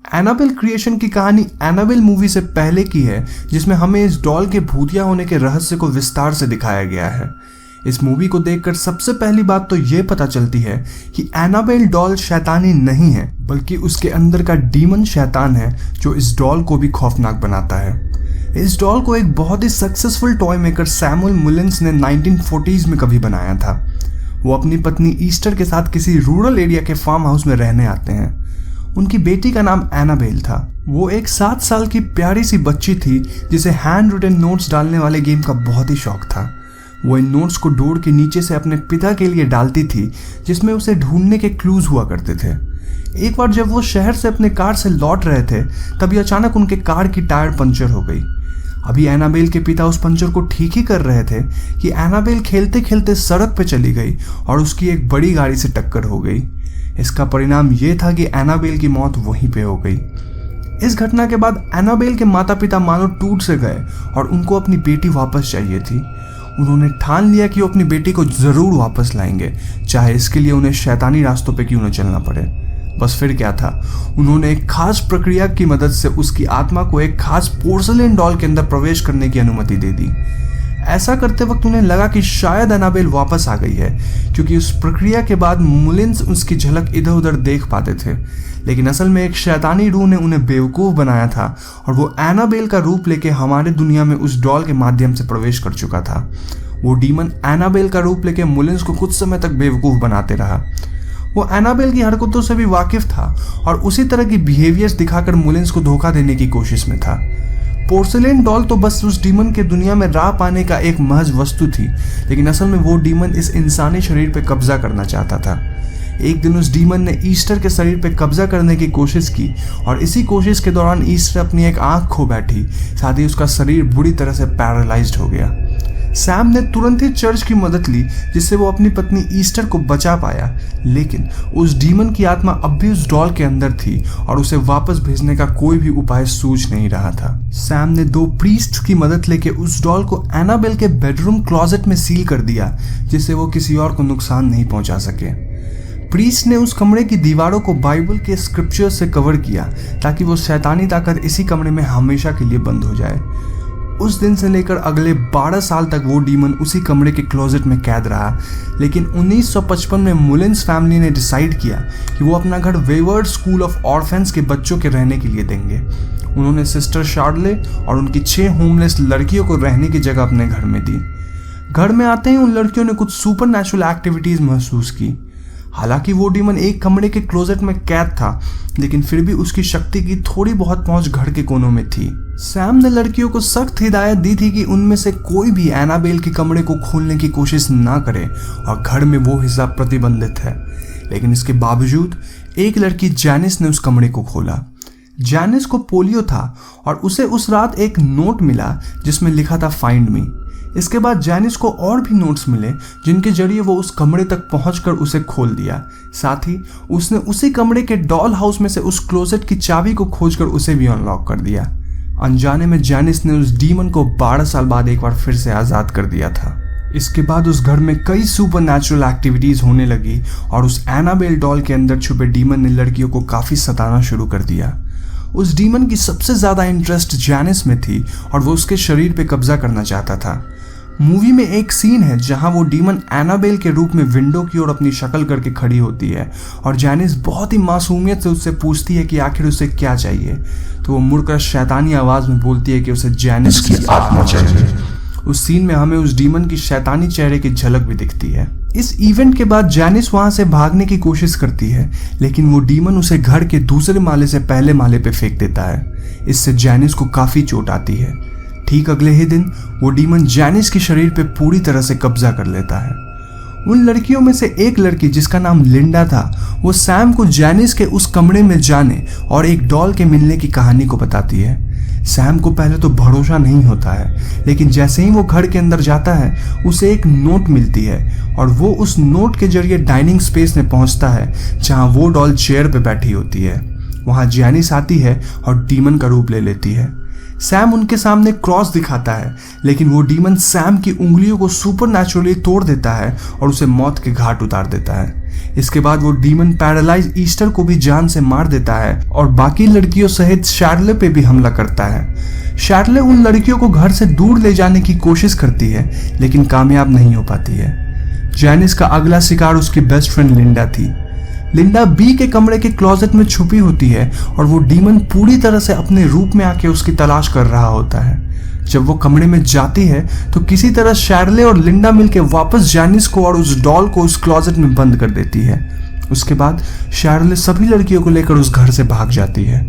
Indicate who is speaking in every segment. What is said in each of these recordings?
Speaker 1: Annabelle creation की कहानी Annabelle movie से पहले की है, जिसमें हमें इस डॉल के भूतिया होने के रहस्य को विस्तार से दिखाया गया है। इस मूवी को देखकर सबसे पहली बात तो ये पता चलती है कि एनाबेल डॉल शैतानी नहीं है, बल्कि उसके अंदर का डीमन शैतान है जो इस डॉल को भी खौफनाक बनाता है। इस डॉल को एक बहुत ही successful toy maker Samuel Mullins ने 1940s में कभी बनाया था। वो अपनी पत्नी ईस्टर के साथ किसी रूरल एरिया के फार्म हाउस में रहने आते हैं। उनकी बेटी का नाम एनाबेल था। वो एक 7 साल की प्यारी सी बच्ची थी जिसे हैंड रिटन नोट्स डालने वाले गेम का बहुत ही शौक था। वो इन नोट्स को डोर के नीचे से अपने पिता के लिए डालती थी, जिसमें उसे ढूंढने के क्लूज हुआ करते थे। एक बार जब वो शहर से अपने कार से लौट रहे थे, तभी अचानक उनके कार की टायर पंचर हो गई। अभी एनाबेल के पिता उस पंचर को ठीक ही कर रहे थे कि एनाबेल खेलते खेलते सड़क पे चली गई और उसकी एक बड़ी गाड़ी से टक्कर हो गई। इसका परिणाम ये था कि एनाबेल की मौत वहीं पे हो गई। इस घटना के बाद एनाबेल के माता पिता मानो टूट से गए और उनको अपनी बेटी वापस चाहिए थी। उन्होंने ठान लिया कि वो अपनी बेटी को जरूर वापस लाएंगे, चाहे इसके लिए उन्हें शैतानी रास्तों पे क्यों न चलना पड़े। बस फिर क्या था, उन्होंने एक खास प्रक्रिया की मदद से उसकी आत्मा को एक खास पोर्सलेन डॉल के अंदर प्रवेश करने की अनुमति दे दी। ऐसा करते वक्त उन्हें लगा कि शायद एनाबेल वापस आ गई है, क्योंकि उस प्रक्रिया के बाद मुलिन्स उसकी झलक इधर उधर देख पाते थे। लेकिन असल में एक शैतानी रूह ने उन्हें बेवकूफ़ बनाया था और वो एनाबेल का रूप लेके हमारे दुनिया में उस डॉल के माध्यम से प्रवेश कर चुका था। वो डीमन एनाबेल का रूप लेके मुलिन्स को कुछ समय तक बेवकूफ़ बनाते रहा। वो एनाबेल की हरकतों से भी वाकिफ था और उसी तरह की बिहेवियर्स दिखाकर मुलिन्स को धोखा देने की कोशिश में था। पोर्सलेन डॉल तो बस उस डीमन के दुनिया में राह पाने का एक महज वस्तु थी, लेकिन असल में वो डीमन इस इंसानी शरीर पे कब्जा करना चाहता था। एक दिन उस डीमन ने ईस्टर के शरीर पे कब्जा करने की कोशिश की और इसी कोशिश के दौरान ईस्टर अपनी एक आंख खो बैठी, साथ ही उसका शरीर बुरी तरह से पैरालाइज्ड हो गया। सैम ने तुरंत ही चर्च की मदद ली, जिससे वो अपनी पत्नी ईस्टर को बचा पाया, लेकिन उस डीमन की आत्मा अब भी उस डॉल के अंदर थी और उसे वापस भेजने का कोई भी उपाय सूझ नहीं रहा था। सैम ने 2 प्रीस्ट की मदद लेके उस डॉल को एनाबेल के बेडरूम क्लोजेट में सील कर दिया, जिससे वो किसी और को नुकसान नहीं पहुंचा सके। प्रीस्ट ने उस कमरे की दीवारों को बाइबल के स्क्रिप्चर से कवर किया ताकि वो शैतानी ताकत इसी कमरे में हमेशा के लिए बंद हो जाए। उस दिन से लेकर अगले 12 साल तक वो डीमन उसी कमरे के क्लोजेट में कैद रहा, लेकिन 1955 में मुलिन्स फैमिली ने डिसाइड किया कि वो अपना घर वेवर्ड स्कूल ऑफ ऑर्फेन्स के बच्चों के रहने के लिए देंगे। उन्होंने सिस्टर शार्ले और उनकी 6 होमलेस लड़कियों को रहने की जगह अपने घर में दी। घर में आते ही उन लड़कियों ने कुछ सुपर नेचुरल एक्टिविटीज महसूस की। हालांकि वो डीमन एक कमरे के क्लोजेट में कैद था, लेकिन फिर भी उसकी शक्ति की थोड़ी बहुत पहुंच घर के कोनों में थी। सैम ने लड़कियों को सख्त हिदायत दी थी कि उनमें से कोई भी एनाबेल के कमरे को खोलने की कोशिश ना करे और घर में वो हिस्सा प्रतिबंधित है। लेकिन इसके बावजूद एक लड़की जैनिस ने उस कमरे को खोला। जैनिस को पोलियो था और उसे उस रात एक नोट मिला जिसमें लिखा था फाइंड मी। इसके बाद जैनिस को और भी नोट्स मिले, जिनके जरिए वो उस कमरे तक पहुंचकर उसे खोल दिया। साथ ही उसने उसी कमरे के डॉल हाउस में से उस क्लोजेट की चाबी को खोजकर उसे भी अनलॉक कर दिया। अनजाने में जैनिस ने उस डीमन को 12 साल बाद एक बार फिर से आज़ाद कर दिया था। इसके बाद उस घर में कई सुपर नेचुरल एक्टिविटीज़ होने लगी और उस एनाबेल डॉल के अंदर छुपे डीमन ने लड़कियों को काफ़ी सताना शुरू कर दिया। उस डीमन की सबसे ज़्यादा इंटरेस्ट जैनिस में थी और वो उसके शरीर पे कब्जा करना चाहता था। मूवी में एक सीन है जहां वो डीमन एनाबेल के रूप में विंडो की ओर अपनी शक्ल करके खड़ी होती है और जैनिस बहुत ही मासूमियत से उससे पूछती है कि आखिर उसे क्या चाहिए। तो वो मुड़कर शैतानी आवाज में बोलती है कि उसे जैनिस की आत्मा चाहिए। उस सीन में हमें उस डीमन की शैतानी चेहरे की झलक भी दिखती है। इस इवेंट के बाद जैनिस वहां से भागने की कोशिश करती है, लेकिन वो डीमन उसे घर के दूसरे माले से पहले माले पे फेंक देता है। इससे जैनिस को काफी चोट आती है। ठीक अगले ही दिन वो डीमन जैनिस के शरीर पे पूरी तरह से कब्जा कर लेता है। उन लड़कियों में से एक लड़की जिसका नाम लिंडा था, वो सैम को जैनिस के उस कमरे में जाने और एक डॉल के मिलने की कहानी को बताती है। सैम को पहले तो भरोसा नहीं होता है, लेकिन जैसे ही वो घर के अंदर जाता है उसे एक नोट मिलती है और वो उस नोट के जरिए डाइनिंग स्पेस में पहुंचता है जहां वो डॉल चेयर पे बैठी होती है। वहां जैनिस आती है और डीमन का रूप ले लेती है। सैम उनके सामने क्रॉस दिखाता है, लेकिन वो डीमन सैम की उंगलियों को सुपर नेचुरली तोड़ देता है और उसे मौत के घाट उतार देता है। इसके बाद वो डीमन पैरालाइज ईस्टर को भी जान से मार देता है और बाकी लड़कियों सहित शार्ले पे भी हमला करता है। शार्ले उन लड़कियों को घर से दूर ले जाने की कोशिश करती है लेकिन कामयाब नहीं हो पाती है। जैनिस का अगला शिकार उसकी बेस्ट फ्रेंड लिंडा थी। लिंडा बी के कमरे के क्लोजेट में छुपी होती है और वो डीमन पूरी तरह से अपने रूप में आके उसकी तलाश कर रहा होता है। जब वो कमरे में जाती है तो किसी तरह शार्ले और लिंडा मिलके वापस जैनिस को और उस डॉल को उस क्लोजेट में बंद कर देती है। उसके बाद शार्ले सभी लड़कियों को लेकर उस घर से भाग जाती है।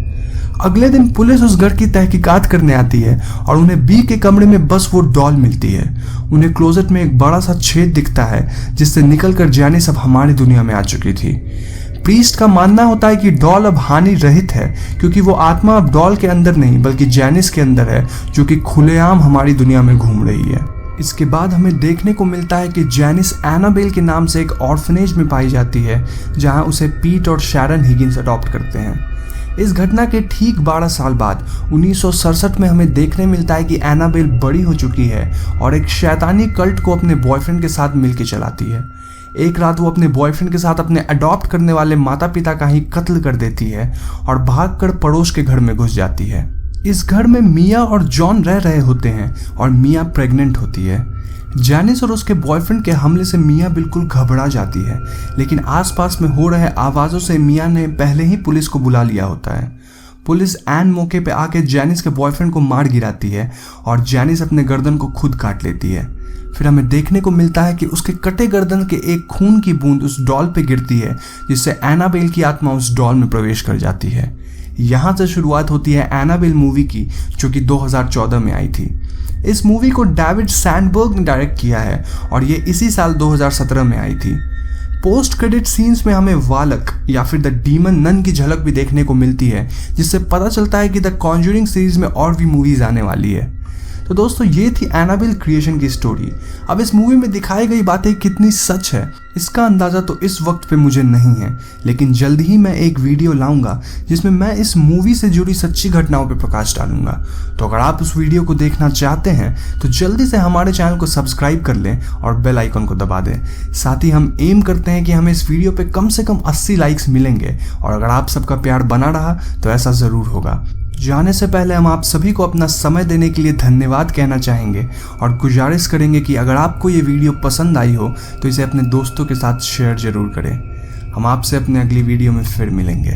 Speaker 1: अगले दिन पुलिस उस घर की तहकीकात करने आती है और उन्हें बी के कमरे में बस वो डॉल मिलती है। उन्हें क्लोजेट में एक बड़ा सा छेद दिखता है जिससे निकलकर जैनिस अब हमारी दुनिया में आ चुकी थी। प्रीस्ट का मानना होता है कि डॉल अब हानि रहित है क्योंकि वो आत्मा अब डॉल के अंदर नहीं बल्कि जैनिस के अंदर है जो कि खुलेआम हमारी दुनिया में घूम रही है। इसके बाद हमें देखने को मिलता है कि जैनिस एनाबेल के नाम से एक ऑर्फनेज में पाई जाती है जहां उसे पीट और शैरन हिगिंस अडॉप्ट करते हैं। इस घटना के ठीक 12 साल बाद 1967 में हमें देखने मिलता है कि एनाबेल बड़ी हो चुकी है और एक शैतानी कल्ट को अपने बॉयफ्रेंड के साथ मिलकर चलाती है। एक रात वो अपने बॉयफ्रेंड के साथ अपने अडॉप्ट करने वाले माता पिता का ही कत्ल कर देती है और भागकर पड़ोस के घर में घुस जाती है। इस घर में मिया और जॉन रह रहे होते हैं और मिया प्रेग्नेंट होती है। जैनिस और उसके बॉयफ्रेंड के हमले से मिया बिल्कुल घबरा जाती है लेकिन आसपास में हो रहे आवाज़ों से मिया ने पहले ही पुलिस को बुला लिया होता है। पुलिस एन मौके पे आके जैनिस के बॉयफ्रेंड को मार गिराती है और जैनिस अपने गर्दन को खुद काट लेती है। फिर हमें देखने को मिलता है कि उसके कटे गर्दन के एक खून की बूंद उस डॉल पे गिरती है जिससे एनाबेल की आत्मा उस डॉल में प्रवेश कर जाती है। यहाँ से शुरुआत होती है एनाबेल मूवी की जो कि 2014 में आई थी। इस मूवी को डेविड सैंडबर्ग ने डायरेक्ट किया है और ये इसी साल 2017 में आई थी। पोस्ट क्रेडिट सीन्स में हमें वालक या फिर द डीमन नन की झलक भी देखने को मिलती है जिससे पता चलता है कि द कॉन्जरिंग सीरीज में और भी मूवीज आने वाली है। तो दोस्तों ये थी एनाबेल क्रिएशन की स्टोरी। अब इस मूवी में दिखाई गई बातें कितनी सच है इसका अंदाज़ा तो इस वक्त पे मुझे नहीं है लेकिन जल्द ही मैं एक वीडियो लाऊंगा जिसमें मैं इस मूवी से जुड़ी सच्ची घटनाओं पे प्रकाश डालूंगा। तो अगर आप उस वीडियो को देखना चाहते हैं तो जल्दी से हमारे चैनल को सब्सक्राइब कर लें और बेल आइकन को दबा दें। साथ ही हम एम करते हैं कि हमें इस वीडियो पे कम से कम 80 लाइक्स मिलेंगे और अगर आप सबका प्यार बना रहा तो ऐसा ज़रूर होगा। जाने से पहले हम आप सभी को अपना समय देने के लिए धन्यवाद कहना चाहेंगे और गुजारिश करेंगे कि अगर आपको ये वीडियो पसंद आई हो तो इसे अपने दोस्तों के साथ शेयर जरूर करें। हम आपसे अपने अगली वीडियो में फिर मिलेंगे।